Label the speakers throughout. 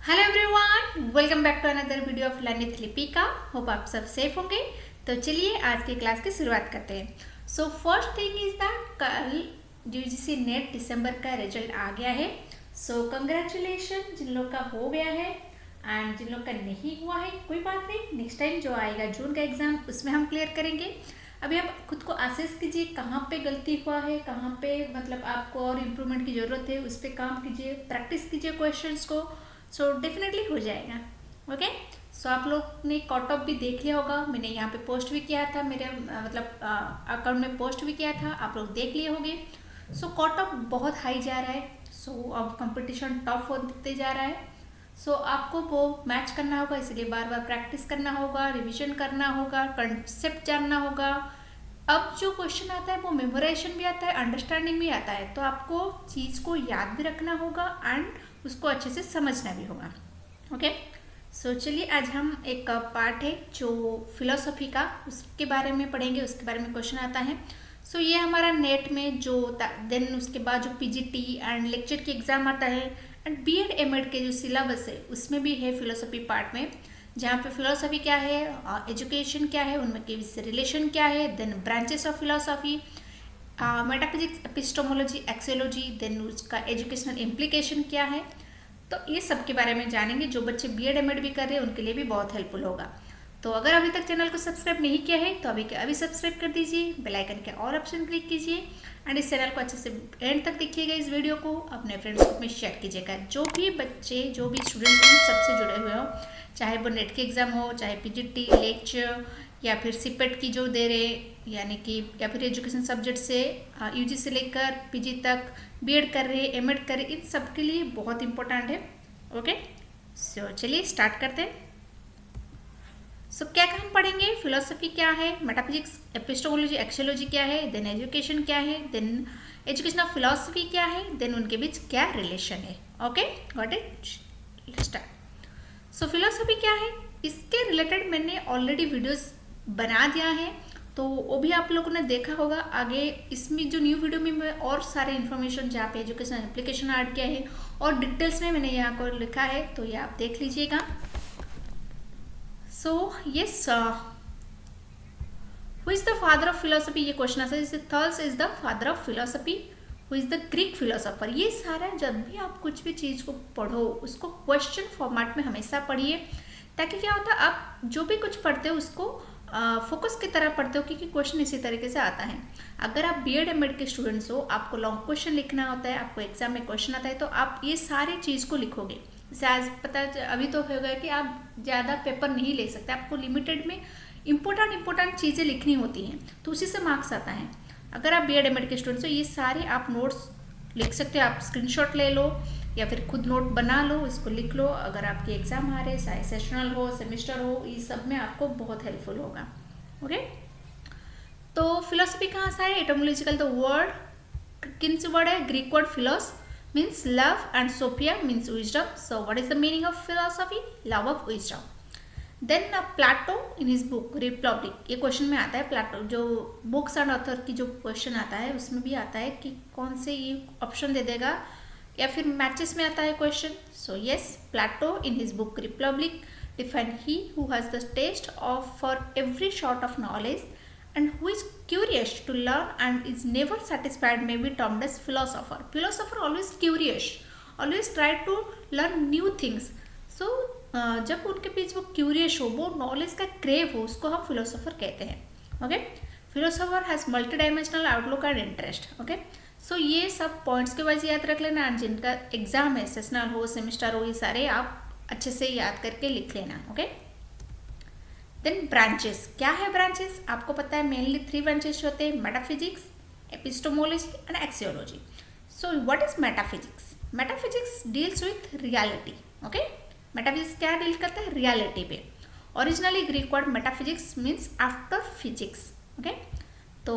Speaker 1: Hello everyone, welcome back to another video of learn with Lipika. Hope आप सब safe होंगे। तो चलिए आज की क्लास की शुरुआत करते हैं। So first thing is that कल यूजीसी नेट दिसंबर का रिजल्ट आ गया है। सो कंग्रेचुलेशन जिन लोग का हो गया है एंड जिन लोग का नहीं हुआ है कोई बात नहीं, नेक्स्ट टाइम जो आएगा जून का एग्जाम उसमें हम क्लियर करेंगे। अभी आप खुद को असेस कीजिए कहाँ पे गलती हुआ है, कहाँ पे मतलब आपको और इम्प्रूवमेंट की ज़रूरत है, उस पर काम कीजिए, प्रैक्टिस कीजिए क्वेश्चंस को। सो डेफिनेटली हो जाएगा। ओके, सो आप लोग ने कट ऑफ भी देख लिया होगा, मैंने यहाँ पे पोस्ट भी किया था, मेरे मतलब अकाउंट में पोस्ट भी किया था, आप लोग देख लिए होंगे। सो कट ऑफ बहुत हाई जा रहा है। सो अब कंपटीशन टफ होते जा रहा है। सो आपको वो मैच करना होगा, इसलिए बार बार प्रैक्टिस करना होगा, रिविजन करना होगा, कंसेप्ट जानना होगा। अब जो क्वेश्चन आता है वो मेमोराइजेशन भी आता है, अंडरस्टैंडिंग भी आता है, तो आपको चीज़ को याद भी रखना होगा एंड उसको अच्छे से समझना भी होगा। ओके, सो चलिए आज हम एक पार्ट है जो फिलोसफी का, उसके बारे में पढ़ेंगे, उसके बारे में क्वेश्चन आता है। सो ये हमारा नेट में जो देन उसके बाद जो पीजीटी एंड लेक्चर की एग्ज़ाम आता है एंड बीएड एमएड के जो सिलेबस है उसमें भी है फिलोसफी पार्ट में, जहाँ पे फिलोसफी क्या है, एजुकेशन क्या है, उनमें के रिलेशन क्या है, then branches of philosophy, metaphysics, epistemology, axiology, then उसका एजुकेशनल इम्प्लीकेशन क्या है। तो ये सब के बारे में जानेंगे। जो बच्चे बीएड एमएड भी कर रहे हैं उनके लिए भी बहुत हेल्पफुल होगा। तो अगर अभी तक चैनल को सब्सक्राइब नहीं किया है तो अभी के अभी सब्सक्राइब कर दीजिए, बेल आइकन के और ऑप्शन क्लिक कीजिए एंड इस चैनल को अच्छे से एंड तक देखिएगा। इस वीडियो को अपने फ्रेंड्स ग्रुप में शेयर कीजिएगा। जो भी बच्चे, जो भी स्टूडेंट्स इन सबसे जुड़े हुए हो, चाहे वो नेट के एग्ज़ाम हो, चाहे पीजीटी, लेक्चर या फिर सीपेट की जो दे रहे यानी कि, या फिर एजुकेशन सब्जेक्ट से यूजी से लेकर पीजी तक बीएड कर रहे, एमएड कर रहे, इन सब के लिए बहुत इंपॉर्टेंट है। ओके, सो चलिए स्टार्ट करते हैं। सो क्या हम पढ़ेंगे, फिलोसफी क्या है, मेटाफिजिक्स, एपिस्टोमोलॉजी, एक्सियोलॉजी क्या है, देन एजुकेशन क्या है, देन एजुकेशन ऑफ फिलोसफी क्या है, देन उनके बीच क्या रिलेशन है। Okay, got it, start. So philosophy क्या है, इसके रिलेटेड मैंने ऑलरेडी वीडियोस बना दिया है, तो वो भी आप लोगों ने देखा होगा। आगे इसमें जो न्यू वीडियो में मैं और सारे इन्फॉर्मेशन जहाँ पे एजुकेशन एप्लीकेशन ऐड किया है और डिटेल्स में मैंने यहाँ को लिखा है, तो ये आप देख लीजिएगा। So yes, who is the father of philosophy, ये क्वेश्चन आता है। Thales is the father of philosophy, who is the Greek philosopher. ये सारा जब भी आप कुछ भी चीज़ को पढ़ो उसको क्वेश्चन फॉर्मेट में हमेशा पढ़िए, ताकि क्या होता है आप जो भी कुछ पढ़ते हो उसको फोकस की तरह पढ़ते हो, क्योंकि क्वेश्चन इसी तरीके से आता है। अगर आप बीएड एमएड के स्टूडेंट्स हो, आपको लॉन्ग क्वेश्चन लिखना होता है, आपको एग्जाम में क्वेश्चन आता है, तो आप ये सारी चीज़ को लिखोगे। जैसे आज पता अभी तो हो गया कि आप ज़्यादा पेपर नहीं ले सकते, आपको लिमिटेड में इंपॉर्टेंट चीज़ें लिखनी होती हैं, तो उसी से मार्क्स आता है। अगर आप बीएड एमएड के स्टूडेंट्स हो, ये सारे आप नोट्स लिख सकते हो, आप स्क्रीनशॉट ले लो या फिर खुद नोट बना लो, इसको लिख लो। अगर आपके एग्जाम आ रहे, चाहे सेशनल हो, सेमेस्टर हो, ये सब में आपको बहुत हेल्पफुल होगा। ओके, तो फिलोसफी कहाँ से है, एटोमोलॉजिकल द वर्ड किन से वर्ड है, Greek word philos means love and sophia means wisdom. So what is the meaning of philosophy, love of wisdom. Then Plato in his book Republic, ये question में आता है, प्लाटो जो books and author की जो question आता है उसमें भी आता है कि कौन से ये ऑप्शन दे देगा, या फिर मैचेस में आता है question. So yes, Plato in his book Republic define he who has the test of for every sort of knowledge and who is curious to learn and is never satisfied may be termed as philosopher. Philosopher always curious, always try to learn new things. So जब उनके बीच वो curious हो, वो knowledge का crave हो, उसको हम philosopher कहते हैं। Okay, philosopher has multi dimensional outlook and interest. Okay, so ये सब पॉइंट्स के वाइज याद रख लेना, एंड जिनका एग्जाम है, सेशनल हो, सेमेस्टर हो, ये सारे आप अच्छे से याद करके लिख लेना। ओके, देन ब्रांचेस, क्या है ब्रांचेस, आपको पता है मेनली 3 ब्रांचेस होते हैं, metaphysics, epistemology and axiology. So what is metaphysics, metaphysics deals with reality. Okay, metaphysics क्या डील करता है, रियलिटी पे। Originally Greek word metaphysics means after physics. Okay, तो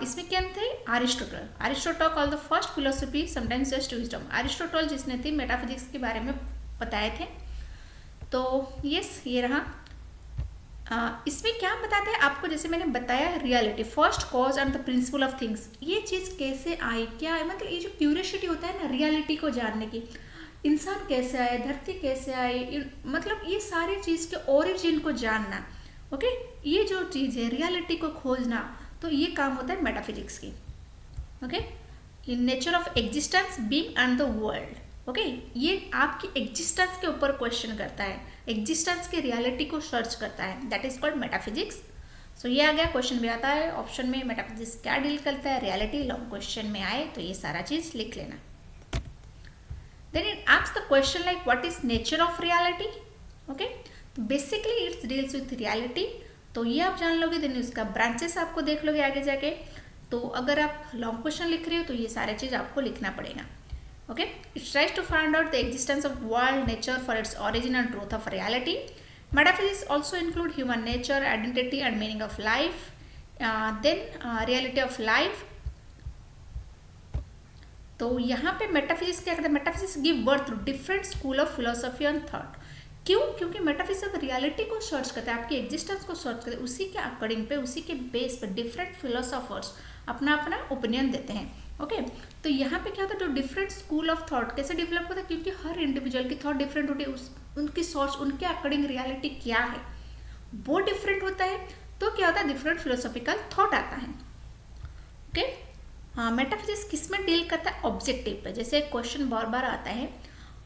Speaker 1: इसमें क्या थे, Aristotle call the first philosophy sometimes just wisdom. Aristotle जिसने थी मेटाफिजिक्स के बारे में बताए थे। तो यस, ये रहा। इसमें क्या बताते हैं आपको, जैसे मैंने बताया reality, first cause and the principle of things, ये चीज़ कैसे आई, क्या है, मतलब ये जो क्यूरियोसिटी होता है ना रियलिटी को जानने की, इंसान कैसे आए, धरती कैसे आई, मतलब ये सारी चीज़ के ओरिजिन को जानना, ओके, ये जो चीज़ है रियलिटी को खोजना, तो ये काम होता है मेटाफिजिक्स की, okay. In nature of existence, being and the world, okay, ये आपकी एग्जिस्टेंस के ऊपर क्वेश्चन करता है, एग्जिस्टेंस के रियलिटी को सर्च करता है, दैट इज कॉल्ड मेटाफिजिक्स। सो ये आ गया, क्वेश्चन भी आता है ऑप्शन में, मेटाफिजिक्स क्या डील करता है, रियलिटी, लॉन्ग क्वेश्चन में आए तो ये सारा चीज लिख लेना। Then it asks the question like what is nature of reality, okay, basically it's deals with reality, तो ये आप जान लोगे, देन उसका ब्रांचेस आपको देख लोगे आगे जाके। तो अगर आप लॉन्ग क्वेश्चन लिख रहे हो तो ये सारे चीज आपको लिखना पड़ेगा, okay. It tries to find out the existence of world, nature for its origin and truth of reality. Metaphysics also include human nature, identity and meaning of life, then reality of life. तो यहाँ पे metaphysics क्या करता है, metaphysics give birth to different school of philosophy and thought. क्यों? क्योंकि metaphysics reality को search करता है, आपकी एग्जिस्टेंस को सर्च करता है, उसी के अकॉर्डिंग पे, उसी के बेस पे डिफरेंट फिलोसोफर्स अपना अपना ओपिनियन देते हैं, ओके। तो यहाँ पे क्या होता है, जो डिफरेंट स्कूल ऑफ थॉट कैसे डेवलप होता है, क्योंकि हर इंडिविजुअल की थॉट डिफरेंट होती है, उनकी सोच, उनके अकॉर्डिंग रियलिटी क्या है वो डिफरेंट होता है, तो क्या होता है, डिफरेंट फिलोसॉफिकल थॉट आता है, ओके। हाँ, मेटाफिजिक्स किस में डील करता है, ऑब्जेक्टिव पे। जैसे क्वेश्चन बार बार आता है,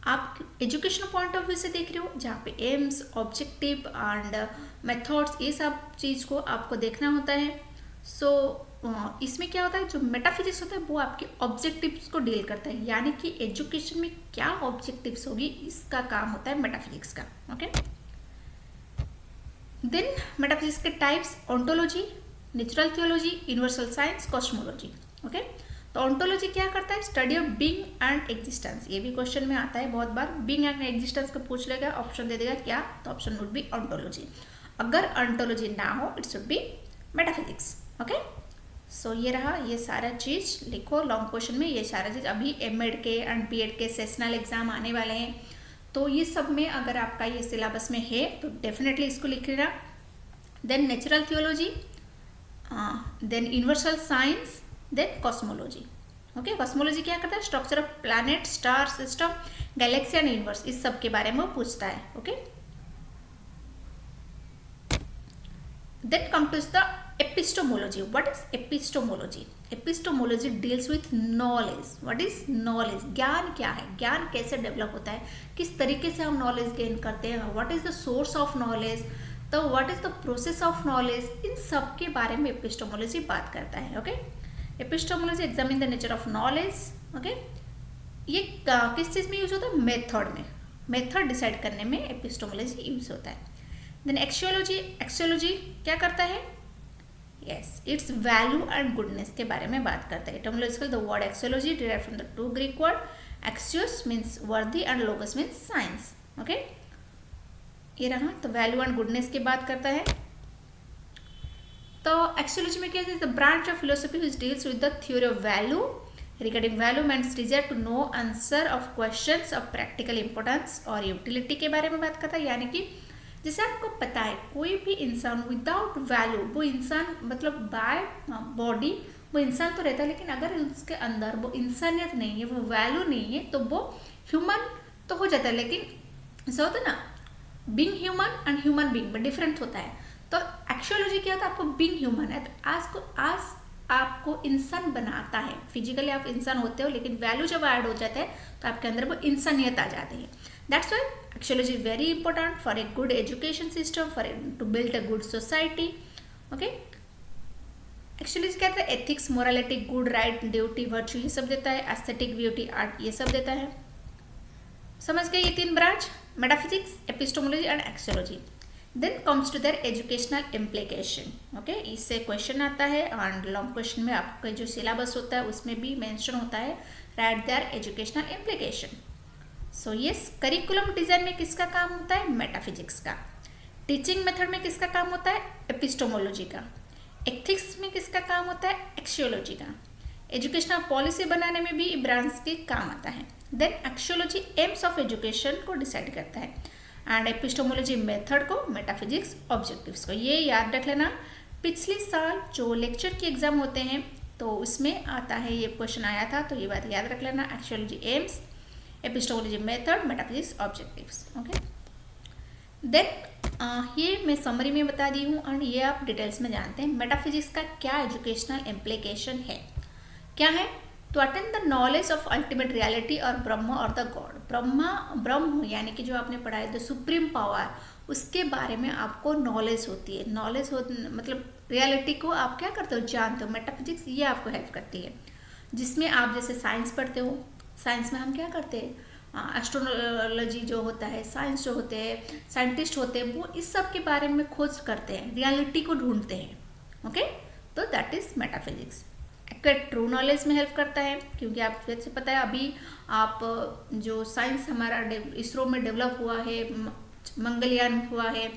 Speaker 1: आप एजुकेशनल पॉइंट ऑफ व्यू से देख रहे हो, जहाँ पे एम्स, ऑब्जेक्टिव एंड मेथड्स, ये सब चीज़ को आपको देखना होता है। सो इसमें क्या होता है, जो मेटाफिजिक्स होता है वो आपके ऑब्जेक्टिव्स को डील करता है, यानी कि एजुकेशन में क्या ऑब्जेक्टिव्स होगी, इसका काम होता है मेटाफिजिक्स का, ओके। देन मेटाफिजिक्स के types, ontology, natural theology, universal science, cosmology, okay. तो ओंटोलॉजी क्या करता है, study of being and existence. ये भी क्वेश्चन में आता है बहुत बार, बीइंग एंड एग्जिस्टेंस को पूछ लेगा, ऑप्शन दे देगा क्या, तो ऑप्शन वुड बी ओंटोलॉजी। अगर ओंटोलॉजी ना हो, it should be metaphysics, okay. So ये रहा, ये सारा चीज़ लिखो लॉन्ग क्वेश्चन में, ये सारा चीज़। अभी एमएड के एंड बीएड के सेशनल एग्जाम आने वाले हैं, तो ये सब में अगर आपका ये सिलेबस में है तो डेफिनेटली इसको लिख लेना। Then natural theology, then universal science, then cosmology, okay. Cosmology क्या करता है, structure of planet, star system, galaxy and universe, इस सब के बारे में वो पूछता है, okay. Then come to the epistemology. What is epistemology? Epistemology deals with knowledge. What is knowledge? ज्ञान क्या है, ज्ञान कैसे डेवलप होता है, किस तरीके से हम नॉलेज गेन करते हैं, what is the source of knowledge, तो what is the process of knowledge, इन सब के बारे में एपिस्टेमोलॉजी बात करता है, okay. Epistemology examine the nature of knowledge, okay. ये किस चीज़ में यूज होता है, मेथड में, मेथड डिसाइड करने में एपिस्टेमोलॉजी यूज होता है। देन एक्सियोलॉजी, एक्सियोलॉजी क्या करता है, yes, it's value and goodness के बारे में बात करता है। Etymological, the word axiology derive from the two Greek word axios means worthy and logos means science, okay. ये रहा, तो वैल्यू एंड गुडनेस की बात करता है। तो एक्सियोलॉजी में क्या है, the branch of philosophy which deals with the theory of value. Regarding value means desire to know answer of questions of practical importance और यूटिलिटी के बारे में बात करता है, यानी कि जैसे आपको पता है कोई भी इंसान विदाउट वैल्यू, वो इंसान मतलब बाय बॉडी वो इंसान तो रहता है, लेकिन अगर उसके अंदर वो इंसानियत नहीं है, वो वैल्यू नहीं है, तो वो ह्यूमन तो हो जाता है, लेकिन ऐसा होता है ना, being human and human being में डिफरेंट होता है। तो एक्चुअली क्या होता है, आपको बीइंग ह्यूमन है, तो आज आपको इंसान बनाता है, फिजिकली आप इंसान होते हो, लेकिन वैल्यू जब ऐड हो जाता है तो आपके अंदर वो इंसानियत आ जाती है। That's why actually very important for a good education system, for to build a good society, okay. Actually क्या कहते हैं, ethics, morality, good, right, duty, virtue, ये सब देता है। एस्थेटिक, ब्यूटी, आर्ट, ये सब देता है। समझ गए ये तीन branch, metaphysics, epistemology and axiology. Then comes to their educational implication, okay. इससे क्वेश्चन आता है एंड लॉन्ग क्वेश्चन में आपका जो सिलेबस होता है उसमें भी मेंशन होता है, right there educational implication. So yes, curriculum design में किसका काम होता है, मेटाफिजिक्स का। टीचिंग मेथड में किसका काम होता है, एपिस्टेमोलॉजी का। एथिक्स में किसका काम होता है, एक्सियोलॉजी का। एजुकेशनल पॉलिसी बनाने में भी ब्रांच के काम आता है। देन एक्सियोलॉजी एम्स ऑफ एजुकेशन को डिसाइड करता है एंड एपिस्टेमोलॉजी मेथड को, मेटाफिजिक्स ऑब्जेक्टिव्स को। ये याद रख लेना, पिछले साल जो लेक्चर के एग्जाम होते हैं तो उसमें आता है, ये क्वेश्चन आया था, तो ये बात याद रख लेना। Axiology aims, epistemology method, metaphysics objectives. Okay, then ये मैं समरी में बता दी हूँ और ये आप डिटेल्स में जानते हैं। मेटाफिजिक्स का क्या एजुकेशनल इम्प्लीकेशन है, क्या है? To attain the knowledge of ultimate reality और ब्रह्म और द गॉड। ब्रह्म यानी कि जो आपने पढ़ा है द सुप्रीम पावर, उसके बारे में आपको नॉलेज होती है। नॉलेज हो मतलब रियलिटी को आप क्या करते हो, जानते हो। मेटाफिजिक्स ये आपको हेल्प करती है, जिसमें आप जैसे साइंस पढ़ते हो, साइंस में हम क्या करते हैं, एस्ट्रोनॉलॉजी जो होता है, साइंस जो होते हैं, साइंटिस्ट होते हैं, वो इस सब के बारे में खोज करते हैं, रियलिटी को ढूंढते हैं। ओके, तो that is metaphysics. True knowledge में हेल्प करता है, क्योंकि आप जैसे पता है अभी आप जो साइंस हमारा इसरो में डेवलप हुआ है, मंगलयान हुआ है,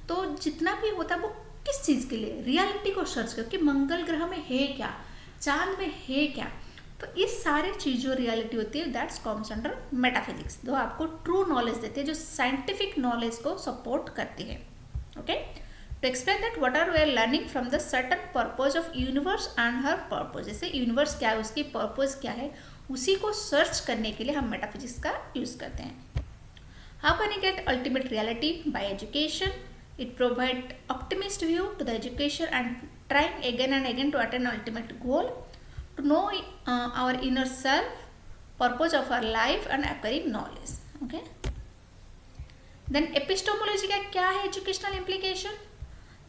Speaker 1: तो जितना भी होता है वो किस चीज़ के लिए, रियलिटी को सर्च कर कि मंगल ग्रह में है क्या, चांद में है क्या। तो इस सारे चीज़ जो रियलिटी होती है दैट्स कम्स अंडर मेटाफिजिक्स, जो आपको ट्रू नॉलेज देती है, जो साइंटिफिक नॉलेज को सपोर्ट करती है। Okay, to explain that what are we are learning from the certain purpose of universe and her purpose. जैसे यूनिवर्स क्या है, उसकी पर्पज क्या है, उसी को सर्च करने के लिए हम मेटाफिजिक्स का यूज़ करते हैं। How can you get ultimate reality? By education. It provide optimist view to the education and trying again and again to attain ultimate goal, to know our inner self, purpose of our life and acquiring knowledge. Okay, then epistemology का क्या है educational implication?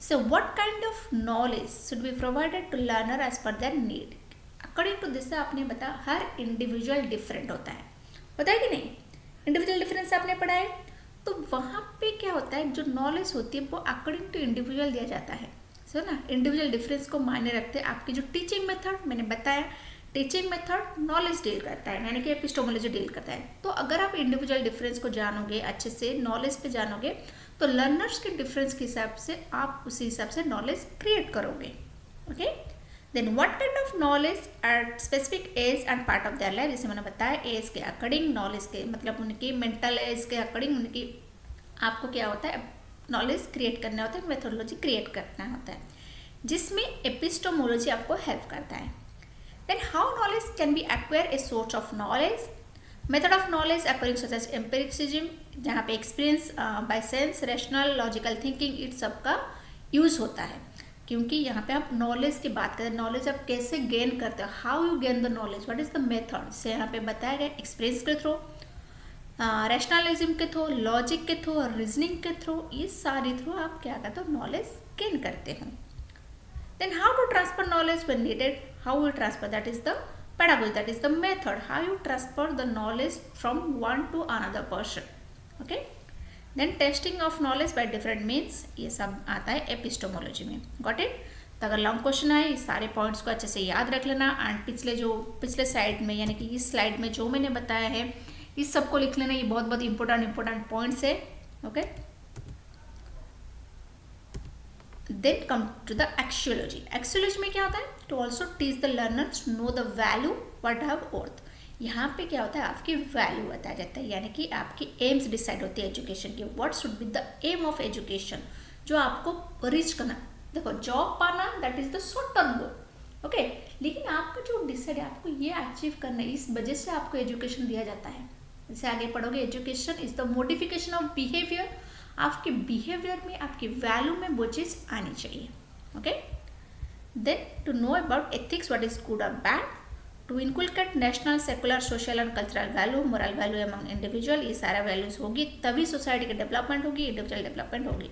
Speaker 1: So what kind of knowledge should be provided to learner as per their need? According to this आपने बताया हर individual different होता है, पता है कि नहीं? इंडिविजुअल डिफरेंस आपने पढ़ा है, तो वहाँ पे क्या होता है, जो नॉलेज होती है वो अकॉर्डिंग टू इंडिविजुअल दिया जाता है। सो ना, इंडिविजुअल डिफरेंस को मायने रखते हैं। आपकी जो टीचिंग मेथड मैंने बताया, टीचिंग मेथड नॉलेज डील करता है, यानी कि एपिस्टोमोलॉजी डील करता है। तो अगर आप इंडिविजुअल डिफरेंस को जानोगे अच्छे से, नॉलेज पे जानोगे, तो लर्नर्स के डिफरेंस के हिसाब से आप उसी हिसाब से नॉलेज क्रिएट करोगे। Okay, then what kind of knowledge at specific age and part of their life. जैसे मैंने बताया एज के अकॉर्डिंग, नॉलेज के मतलब उनकी मेंटल एज के अकॉर्डिंग उनकी आपको क्या होता है, नॉलेज क्रिएट करना होता है, मेथोडोलॉजी क्रिएट करना होता है, जिसमें एपिस्टोमोलॉजी आपको हेल्प करता है। Then how knowledge can be acquire a source of knowledge, method of knowledge acquiring such as empiricism, जहाँ पे experience by sense, rational, logical thinking, it सब का यूज़ होता है। क्योंकि यहाँ पे आप नॉलेज की बात करें, नॉलेज आप कैसे गेन करते हो, how you gain the knowledge, what is the method, से यहाँ पे बताया गया एक्सपीरियंस के थ्रू, रैशनलिज्म के थ्रू, लॉजिक के थ्रू और रीजनिंग के थ्रू, इस सारे थ्रू आप क्या करते हो, नॉलेज गेन करते हो। Then how to transfer knowledge when needed, how you transfer, that is the pedagogy, that is the method, how you transfer the knowledge from one to another person. Okay, then testing of knowledge by different means, ये सब आता है epistemology में। Got it? तो अगर long question आए, इस सारे पॉइंट्स को अच्छे से याद रख लेना एंड पिछले साइड में यानी कि इस स्लाइड में जो मैंने बताया है इस सब को लिख लेना, ये बहुत बहुत इंपॉर्टेंट पॉइंट्स है। Okay, then come to the axiology. Axiology में क्या होता है, to also teach the learners know the value what have worth. यहाँ पे क्या होता है, आपकी वैल्यू बताया जाता है, यानी कि आपकी एम्स डिसाइड होती है एजुकेशन की, what should be the aim of education, जो आपको रीच करना। देखो, जॉब पाना that is the short term goal, okay, लेकिन आपका जो डिसाइड है आपको ये अचीव करना है, इस वजह से आपको एजुकेशन दिया जाता है। जैसे आगे पढ़ोगे, education is the modification of behaviour, आपके बिहेवियर में, आपकी वैल्यू में वो चीज़ आनी चाहिए। Okay, then to know about ethics, what is good और bad, to inculcate national, secular, social and cultural value, moral value among individual, ये सारा वैल्यूज होगी तभी सोसाइटी की डेवलपमेंट होगी, इंडिविजुअल डेवलपमेंट होगी।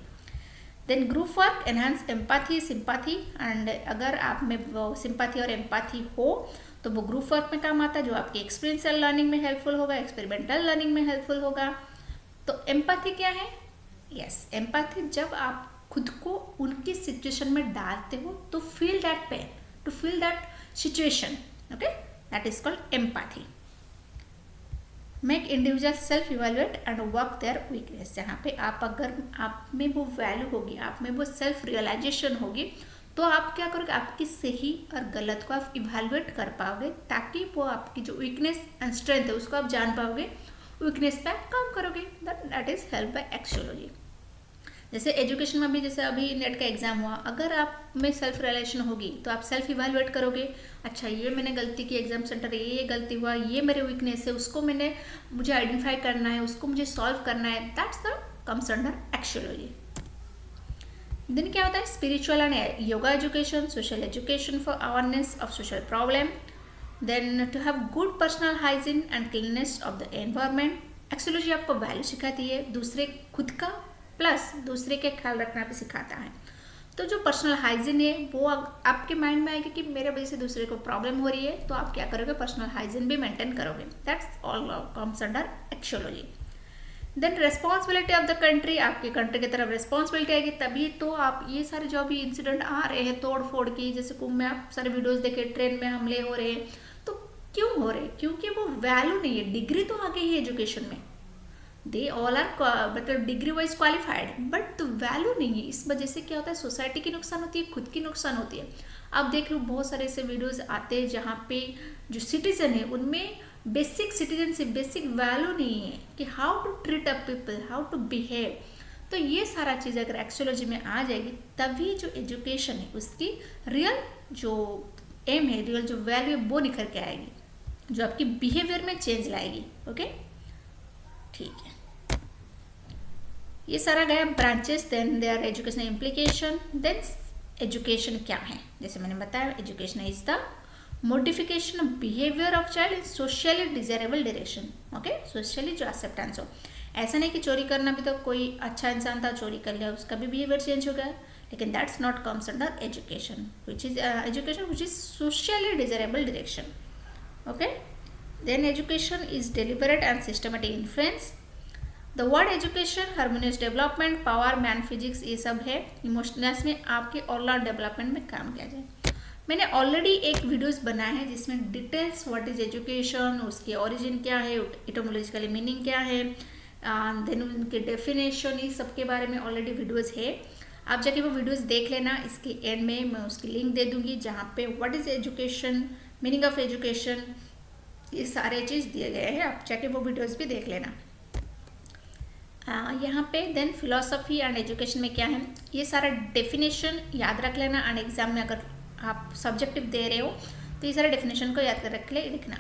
Speaker 1: Then group work enhance empathy, sympathy, and अगर आप में वो सिंपैथी और एम्पैथी हो तो वो ग्रुप वर्क में काम आता है, जो आपकी एक्सपीरियंशियल लर्निंग में हेल्पफुल होगा, एक्सपेरिमेंटल लर्निंग में हेल्पफुल होगा। तो एम्पैथी क्या है? यस, एम्पैथी जब आप खुद को उनकी सिचुएशन में डालते हो तो feel that pain, to feel that situation, okay, that is called empathy. Make individual self evaluate and work their weakness, जहाँ पे आप अगर आप में वो वैल्यू होगी, आप में वो सेल्फ रियलाइजेशन होगी, तो आप क्या करोगे, आपकी सही और गलत को आप इवेलुएट कर पाओगे, ताकि वो आपकी जो वीकनेस एंड स्ट्रेंथ है उसको आप जान पाओगे, वीकनेस पे आप काम करोगे। That is help by axiology. जैसे एजुकेशन में भी, जैसे अभी नेट का एग्जाम हुआ, अगर आप में सेल्फ रियलाइजेशन होगी तो आप सेल्फ इवेलुएट करोगे, अच्छा ये मैंने गलती की एग्जाम सेंटर, ये गलती हुआ, ये मेरे वीकनेस है, उसको मुझे आइडेंटिफाई करना है, उसको मुझे सॉल्व करना है, that's the comes under axiology. Then क्या होता है, spiritual and yoga education, social education for awareness of social problem, then to have good personal hygiene and cleanliness of the environment. Axiology आपको वैल्यू सिखाती है, दूसरे खुद का प्लस दूसरे के ख्याल रखना भी सिखाता है। तो जो पर्सनल हाइजीन है वो आपके माइंड में आएगा कि मेरे वजह से दूसरे को प्रॉब्लम हो रही है, तो आप क्या करोगे, पर्सनल हाइजीन भी मेंटेन करोगे। That's all comes under axiology. Then responsibility of the country, आपकी कंट्री की तरफ रिस्पॉन्सिबिलिटी आएगी, तभी तो आप ये सारे जो भी इंसिडेंट आ रहे हैं तोड़ फोड़ की, जैसे कुंभ में आप सारे वीडियोस देखे, ट्रेन में हमले हो रहे हैं, तो क्यों हो रहे हैं, क्योंकि वो वैल्यू नहीं है। डिग्री तो आ गई है एजुकेशन में, दे ऑल आर मतलब degree wise qualified, but value नहीं है। इस वजह से क्या होता है, सोसाइटी की नुकसान होती है, खुद की नुकसान होती है। आप देख रहे हो बहुत सारे ऐसे वीडियोस आते हैं जहाँ पे जो सिटीजन है उनमें बेसिक सिटीजनशिप, बेसिक वैल्यू नहीं है कि how to treat a people, how to behave. तो ये सारा चीज़ अगर एक्सियोलॉजी में आ जाएगी, तभी जो एजुकेशन है उसकी रियल जो एम है, रियल जो वैल्यू है वो निखर के आएगी, जो आपकी बिहेवियर में चेंज लाएगी। ओके, ठीक है, ये सारा गया branches. Then their educational implication. Then education क्या है, जैसे मैंने बताया, education is the modification of behaviour of child in socially desirable direction. Okay, socially जो एक्सेप्टेंस हो, ऐसा नहीं कि चोरी करना भी तो कोई अच्छा इंसान था, चोरी कर लिया, उसका भी बिहेवियर चेंज हो गया, लेकिन that's not comes under education, which is education which is socially desirable direction. Okay, then education is deliberate and systematic influence. The word education, harmonious development, power, man physics, ये सब है emotionals में आपके all-round development में काम किया जाए। मैंने ऑलरेडी एक वीडियोस बनाया है जिसमें डिटेल्स व्हाट इज एजुकेशन, उसकी ओरिजिन क्या है, इटोमोलॉजिकली मीनिंग क्या है, देन उनके डेफिनेशन, इस सब के बारे में ऑलरेडी वीडियोस है। आप जाके वो वीडियोस देख लेना, इसके एंड में मैं उसकी लिंक दे दूंगी जहाँ पे what is education, meaning of education, ये सारे चीज़ दिए गए हैं, आप जाके वो वीडियोस भी देख लेना। यहाँ पे देन फिलोसफी एंड एजुकेशन में क्या है, ये सारा डेफिनेशन याद रख लेना, एंड एग्जाम में अगर आप सब्जेक्टिव दे रहे हो तो ये सारे डेफिनेशन को याद रख ले लिखना।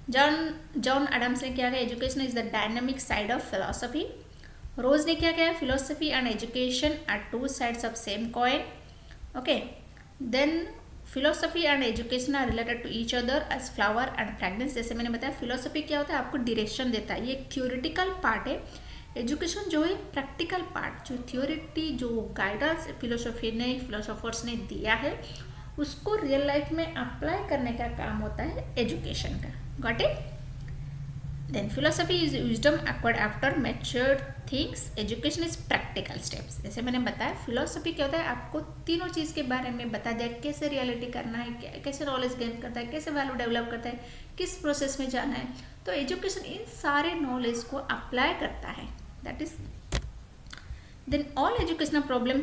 Speaker 1: जॉन एडम्स ने क्या कहा, education is the dynamic side of philosophy. Ross ने क्या कहा, philosophy and education are two sides of same coin. Okay, then philosophy and education are related to each other as flower and fragrance. जैसे मैंने बताया, philosophy क्या होता है, आपको डायरेक्शन देता है, ये एक थियोरिटिकल पार्ट है। एजुकेशन जो है प्रैक्टिकल पार्ट, जो थ्योरिटी, जो गाइडेंस फिलोसोफर्स ने दिया है, उसको रियल लाइफ में अप्लाई करने का काम होता है एजुकेशन का। Got it? Then philosophy is wisdom acquired after matured things, education is practical steps. जैसे मैंने बताया, फिलोसफी क्या होता है, आपको तीनों चीज़ के बारे में बता दिया, कैसे रियलिटी करना है, कैसे नॉलेज गेन करता है, कैसे वैल्यू डेवलप करता है, किस प्रोसेस में जाना है। तो एजुकेशन इन सारे नॉलेज को अप्लाई करता है, that is. Then all educational problem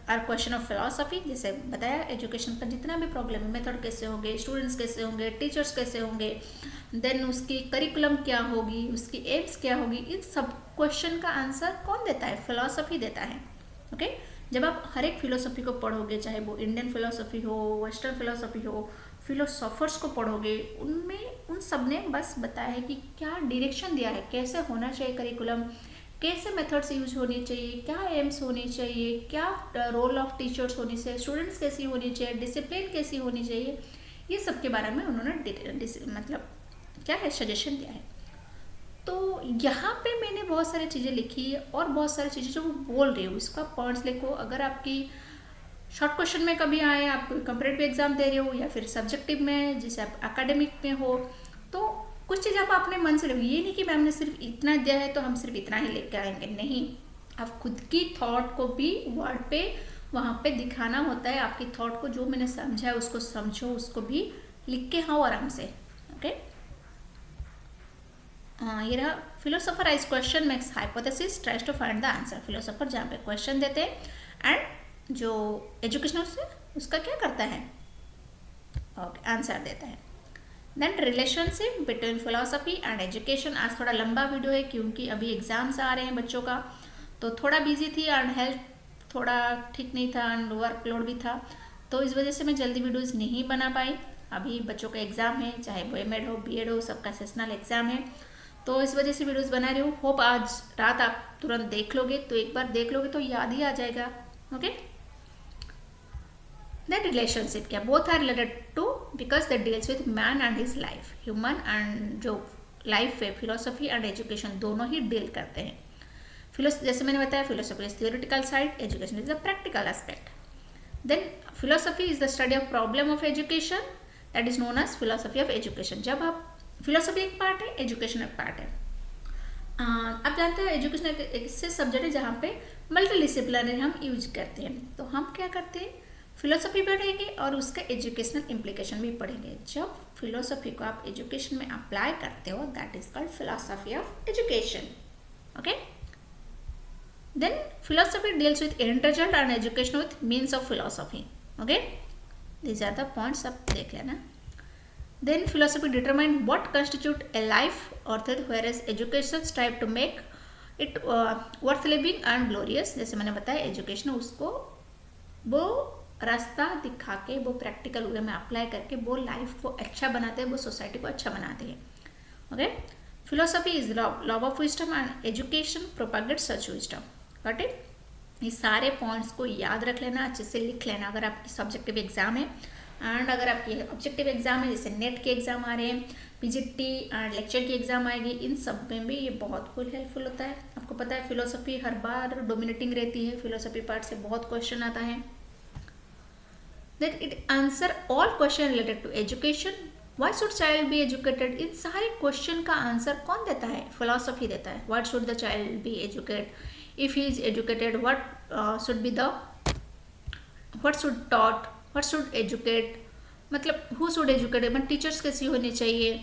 Speaker 1: are question of philosophy. जैसे बताया, एजुकेशन का जितना भी प्रॉब्लम है, मेथड कैसे होंगे, स्टूडेंट्स कैसे होंगे, टीचर्स कैसे होंगे, देन उसकी करिकुलम क्या होगी, उसकी एम्स क्या होगी, इन सब क्वेश्चन का आंसर कौन देता है, फिलोसफी देता है। ओके, जब आप हर एक फिलोसफी को पढ़ोगे, चाहे वो इंडियन फिलोसफी हो, वेस्टर्न फिलोसफी हो, फिलोसोफर्स को पढ़ोगे, उनमें उन सब ने बस बताया है कि क्या डायरेक्शन दिया है, कैसे होना चाहिए करिकुलम, कैसे मेथड्स यूज होनी चाहिए, क्या एम्स होनी चाहिए, क्या रोल ऑफ टीचर्स होनी चाहिए, स्टूडेंट्स कैसी होनी चाहिए, डिसिप्लिन कैसी होनी चाहिए, ये सब के बारे में उन्होंने मतलब क्या है, सजेशन दिया है। तो यहाँ पे मैंने बहुत सारी चीज़ें लिखी है, और बहुत सारी चीज़ें जो वो बोल रही हूँ उसका पॉइंट्स लिखो। अगर आपकी शॉर्ट क्वेश्चन में कभी आए, आप कंपैरेटिव एग्जाम दे रहे हो या फिर सब्जेक्टिव में, जैसे आप एकेडमिक में हो, तो कुछ चीज़ आप अपने मन से लो। ये नहीं कि मैम ने सिर्फ इतना दिया है तो हम सिर्फ इतना ही लेके आएंगे, नहीं, आप खुद की थॉट को भी वर्ड पे वहाँ पे दिखाना होता है। आपकी थॉट को, जो मैंने समझा है उसको समझो, उसको भी लिख के आओ आराम से। ओके, ये रहा philosopher raises question makes hypothesis tries to find the answer. Philosopher जहाँ पे क्वेश्चन देते हैं एंड जो एजुकेशनल से उसका क्या करता है, ओके, आंसर देता है। Then relationship between philosophy and education. आज थोड़ा लंबा वीडियो है क्योंकि अभी एग्जाम्स आ रहे हैं बच्चों का, तो थोड़ा बिजी थी एंड हेल्थ थोड़ा ठीक नहीं था एंड वर्कलोड भी था, तो इस वजह से मैं जल्दी वीडियोज़ नहीं बना पाई। अभी बच्चों का एग्ज़ाम है, चाहे वो एमएड हो बीएड हो, सबका सेशनल एग्ज़ाम है, तो इस वजह से वीडियोज़ बना रही हूँ। होप आज रात आप तुरंत देख लोगे, तो एक बार देख लोगे तो याद ही आ जाएगा। ओके, देन रिलेशनशिप क्या, both are related to because that deals with man and his life, human and जो लाइफ है, फिलोसफी एंड एजुकेशन दोनों ही डील करते हैं। जैसे मैंने बताया, philosophy is theoretical side, education is the practical aspect. Then philosophy is the study of problem of education, that is known as philosophy of education. जब आप फिलोसफी एक पार्ट है, एजुकेशन एक पार्ट है। आप जानते हो एजुकेशन एक ऐसे सब्जेक्ट है जहाँ पे मल्टी डिसिप्लिनरी हम यूज करते हैं। तो हम क्या करते हैं, फिलोसफी पढ़ेंगे और उसका एजुकेशनल इम्प्लीकेशन भी पढ़ेंगे। जब फिलोसफी को आप एजुकेशन में अप्लाई करते हो, that is called philosophy of education. Okay, then philosophy deals with end result and education with means of philosophy. Okay, these are the points, आप देख लेना। Then philosophy determine what constitute a life, अर्थात whereas education strive to make it worth living and glorious। जैसे मैंने बताया, education उसको वो रास्ता दिखा के, वो प्रैक्टिकल वे में अप्लाई करके वो लाइफ को अच्छा बनाते हैं, वो सोसाइटी को अच्छा बनाते हैं। Okay, philosophy is love of wisdom and education propagate such wisdom. Got it? ये सारे पॉइंट्स को याद रख लेना, अच्छे से लिख लेना अगर आपकी सब्जेक्टिव एग्जाम है। एंड अगर आपकी ऑब्जेक्टिव एग्जाम है, जैसे नेट के एग्जाम आ रहे हैं, पीजीटी एंड लेक्चर की एग्जाम आएगी, इन सब में भी ये बहुत कुछ हेल्पफुल होता है। आपको पता है फिलोसफी हर बार डोमिनेटिंग रहती है, फिलोसफी पार्ट से बहुत क्वेश्चन आता है। That it answer all question related to education. Why should child be educated, इन सारे क्वेश्चन का आंसर कौन देता है? फिलोसफी देता है। What should the child B educate, if he is educated what should be the, what should taught, what should educate, मतलब who should educate, मतलब टीचर्स कैसी होनी चाहिए।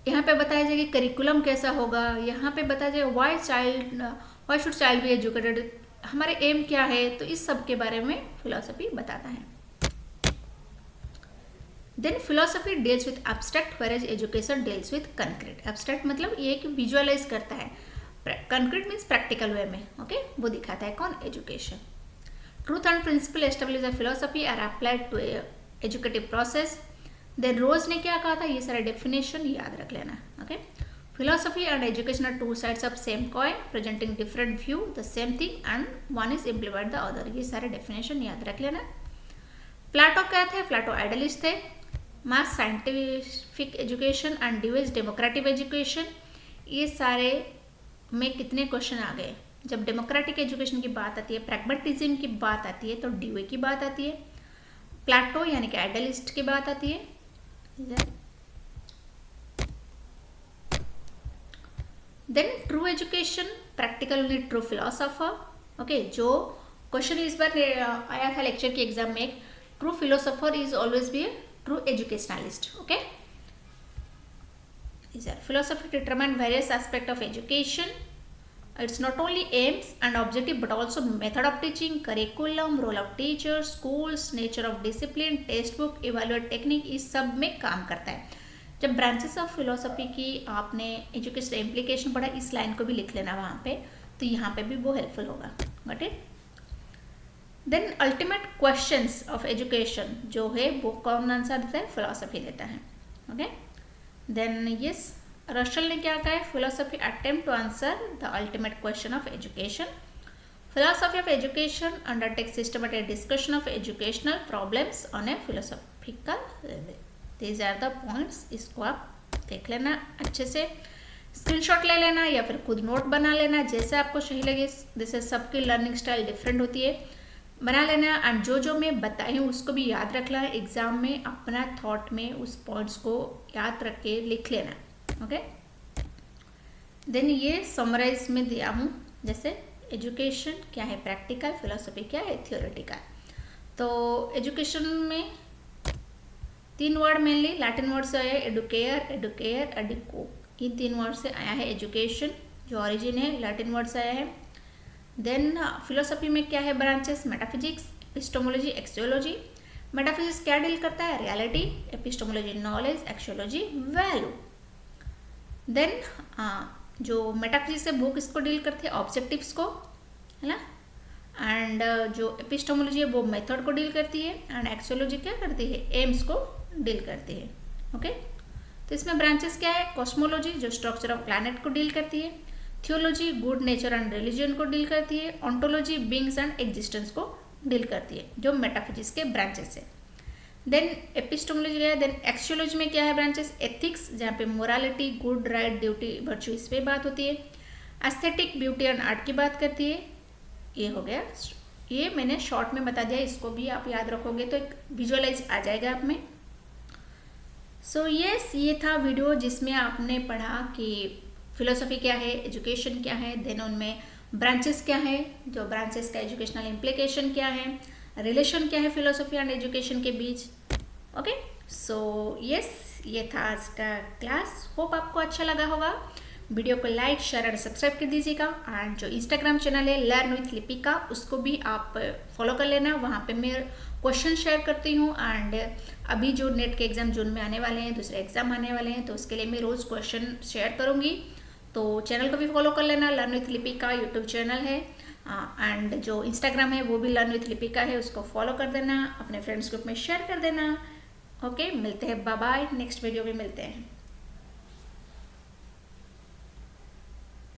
Speaker 1: यहाँ पे बताया जाए कि करिकुलम कैसा होगा, यहाँ पे बताया जाए why should child be educated, हमारे एम क्या है, तो इस सब के बारे में फिलोसफी बताता है। Then philosophy deals with abstract whereas education deals with concrete. Abstract मतलब ये कि विजुअलाइज करता है, कंक्रीट मीन्स प्रैक्टिकल वे में। ओके, वो दिखाता है कौन? Education. Truth and principle establish the philosophy are applied to educative process. Then Ross ने क्या कहा था, ये सारे डेफिनेशन याद रख लेना। Okay, philosophy and education are two sides of same coin presenting different view the same thing and one is implement the other. ये सारे डेफिनेशन याद रख लेना। प्लेटो क्या थे? प्लेटो आइडियलिस्ट थे। Mass scientific education and Dewey's democratic education, ये सारे में कितने क्वेश्चन आ गए? जब डेमोक्रेटिक एजुकेशन की बात आती है, प्रैग्मेटिज्म की बात आती है, तो ड्यूए की बात आती है। प्लेटो यानी कि आइडियलिस्ट की बात आती है। Then true education, practical only true philosopher. Okay, जो क्वेश्चन इस बार आया था लेक्चर के एग्जाम में, true philosopher is always be a true educationalist. Okay, philosophy determine various aspect of education. It's not only aims and objective but also method of teaching, curriculum, role of teachers, schools, nature of discipline, textbook, evaluate technique, इस सब में काम करता है। जब branches of philosophy की आपने education implication पढ़ा, इस लाइन को भी लिख लेना वहाँ पे, तो यहाँ पे भी वो हेल्पफुल होगा। Got it? Then ultimate questions of education जो है वो कौन आंसर देता है? फिलोसफी देता है। ओके, देन यस, रशल ने क्या कहा है? Philosophy attempt to answer the ultimate question of education. Philosophy of education undertake systematic discussion of educational problems on a philosophical level. These are the points, इसको आप देख लेना अच्छे से, स्क्रीनशॉट ले लेना या फिर खुद नोट बना लेना, जैसे आपको सही लगे। जैसे सबकी लर्निंग स्टाइल डिफरेंट होती है, बना लेना। एंड जो मैं बताई हूँ उसको भी याद रख लेना, एग्जाम में अपना थॉट में उस पॉइंट्स को याद रख के लिख लेना। ओके, देन ये समराइज में दिया हूँ, जैसे एजुकेशन क्या है? प्रैक्टिकल, फिलोसफी क्या है? थियोरेटिकल। तो एजुकेशन में 3 वर्ड मेनली लैटिन वर्ड से आया है, एडुकेयर, एडुकेयर, एडुको, इन 3 वर्ड से आया है एजुकेशन, जो ओरिजिन है लैटिन वर्ड से आया है। देन फिलोसफी में क्या है branches? Metaphysics, epistemology, axiology. Metaphysics क्या डील करता है? Reality. Epistemology knowledge, axiology value. Then जो मेटाफिजिक्स है वो किसको डील करते हैं? ऑब्जेक्टिव्स को, है ना। एंड जो एपिस्टोमोलॉजी है वो मेथड को डील करती है, एंड एक्सोलॉजी क्या करती है, एम्स को डील करती है। ओके, तो इसमें ब्रांचेस क्या है, कॉस्मोलॉजी जो स्ट्रक्चर ऑफ प्लैनेट को डील करती है, theology good nature and religion को डील करती है, ऑन्टोलॉजी बीइंग्स एंड एग्जिस्टेंस को डील करती है, जो मेटाफिजिक्स के ब्रांचेस है। देन एपिस्टोमोलॉजी है, देन एक्सियोलॉजी में क्या है ब्रांचेस, एथिक्स जहाँ पे morality, good, right, duty, virtue इस पे बात होती है, एस्थेटिक, ब्यूटी एंड आर्ट की बात करती है। ये हो गया, ये मैंने शॉर्ट में बता दिया, इसको भी आप याद रखोगे तो एक विजुअलाइज आ जाएगा आप में। सो यस, ये था वीडियो जिसमें आपने पढ़ा कि फिलोसफी क्या है, एजुकेशन क्या है, देन उनमें ब्रांचेस क्या है, जो ब्रांचेस का एजुकेशनल इम्प्लीकेशन क्या है, रिलेशन क्या है फिलोसफी एंड एजुकेशन के बीच। ओके, सो यस, ये था आज का क्लास। होप आपको अच्छा लगा होगा। वीडियो को लाइक, शेयर और सब्सक्राइब कर दीजिएगा, एंड जो इंस्टाग्राम चैनल है लर्न विथ लिपिका उसको भी आप फॉलो कर लेना। वहाँ पे मैं क्वेश्चन शेयर करती हूँ, एंड अभी जो नेट के एग्ज़ाम जून में आने वाले हैं, दूसरे एग्ज़ाम आने वाले हैं, तो उसके लिए मैं रोज़ क्वेश्चन शेयर करूँगी। तो चैनल को भी फॉलो कर लेना, learn with Lipika YouTube channel है, एंड जो इंस्टाग्राम है वो भी लर्न विथ लिपिका है, उसको फॉलो कर देना, अपने फ्रेंड्स ग्रुप में शेयर कर देना। ओके, मिलते हैं, बाय बाय, नेक्स्ट वीडियो में मिलते हैं।